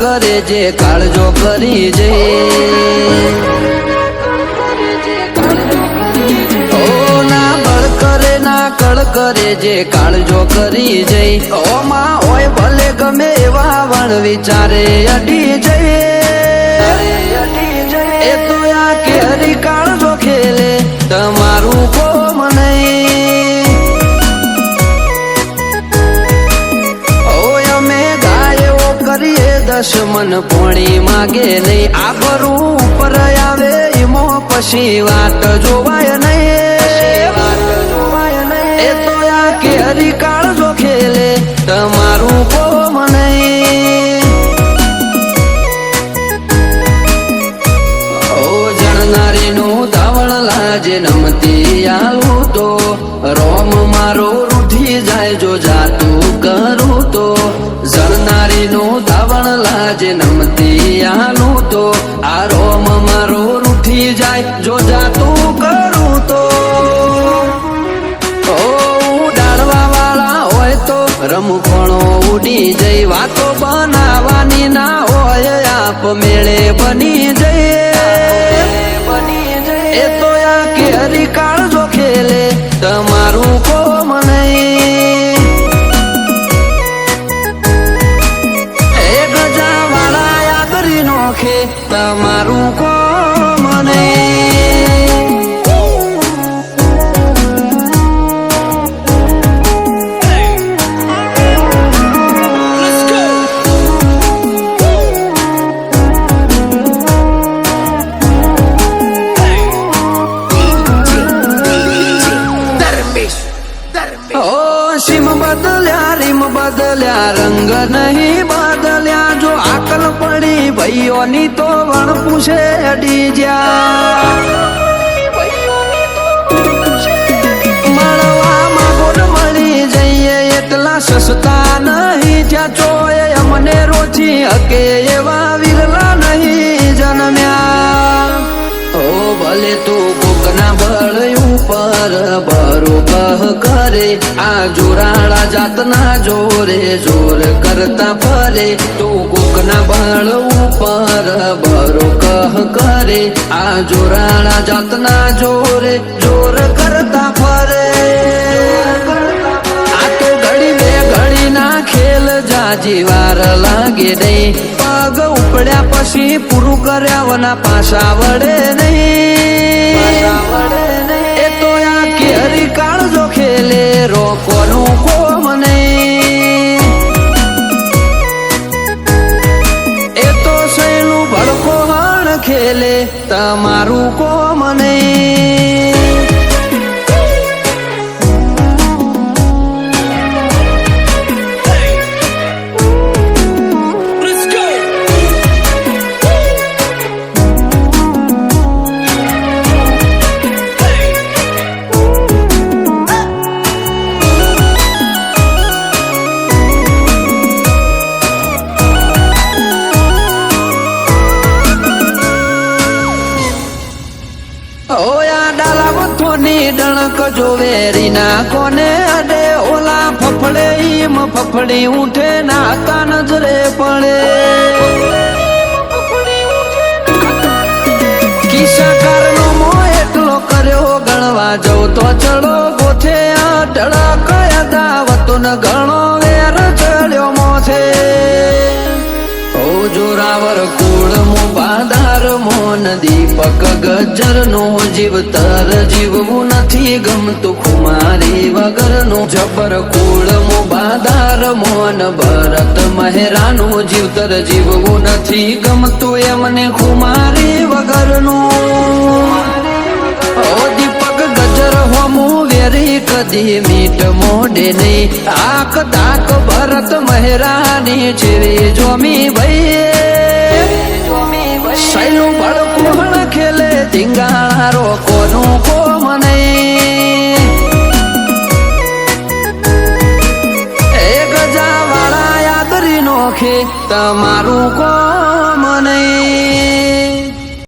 કરે જે કાળજો કરી જે કળ કરે જે કાળજો કરી જઈ ઓમાં હોય ભલે ગમે એવા વણ વિચારે અડી જઈએ એ તો આ કેરી કાળજો ખેલે તમારું કોમ નહીં ઓય અમે ગાયો કરીએ દશમન પોણી માગે નહીં આ બરું ઉપર આવે એમો પછી વાત જોવાય નહીં એ તો આ કેરી કાળજો ખેલે તમારું કોમ નહીં ઓ જણનારીનું ધાવણ લાજે નમતી આલું તો રોમ મારો રૂઠી જાય જો જાતું કરું તો જણનારીનું ધાવણ લાજે નમતી આલું તો આ રોમ મારો રૂઠી જાય જો જાતું કરું તો રમખણો ઉડી જઈ વાતો બનાવવાની ના હોય આપ મેળે બની જઈએ એ તો આ કેરી કાળજો ખેલે તમારું કોમ નહીં એ ગજાવાળા યાદરી નોખે તમારું કોમ નહીં બદલ્યા રંગ નહીં બદલ્યા જો આકલ પડી ભાઈઓની તો વણ પૂછે અડી જા મળવામાં બોલ મળી જઈએ એટલા સસ્તા નહીં ત્યાં ચોય અમને રોજી હકે એવા વિરલા નહીં જન્મ્યા ઓ ભલે તું કોકના બળ ઉપર બરોબર કરે આ જોરાળા જાતના જોરે જોર કરતા ફરે તું કોકના બળ ઉપર બરો કરે આ જોરાળા જાતના જોરે જોર કરતા ફરે આ તો ઘડી બે ઘડી ના ખેલ જાજી વાર લાગે નહીં પગ ઉપડ્યા પછી પૂરું કર્યા વના પાછા વડે નહીં એ તો આ કેરી કાળજો ખેલે રોકોનું કોમ નહીં એ તો સહેલું ભડકો હણ ખેલે તમારું કોમ નહીં ડણક જો વેરી ના કોને અડે ઓલા ફફડે ઈમ ફફડી ઉઠે ના કા નજરે પડે કિસ્સા કારનો મો એટલો કર્યો ગણવા જવું તો ચડો ગોથે અટળક અદાવતો ન ગણો વેર ચડ્યો મોથે ઓ જોરાવર કુળ મો બાદાર મોન દીપક ગજર નો જીવતર જીવવું નથી ગમતું ખુમારી વગરનું જબર કુળ મો બાદાર મોન ભરત મહેરાનું જીવતર જીવવું નથી ગમતું એમને ખુમારી વગરનું ઓ દીપક ગજર હોમું વેરી કદી મીટ મોઢે નહીં આક દાક ભરત મહેરાની જેવી જોમી ભાઈ સૈલું ભડકું ખેલે ધીંગારો કોનું કોમ નહીં એ ગજાવાળા યાદરી નોખે તમારું કોમ નહીં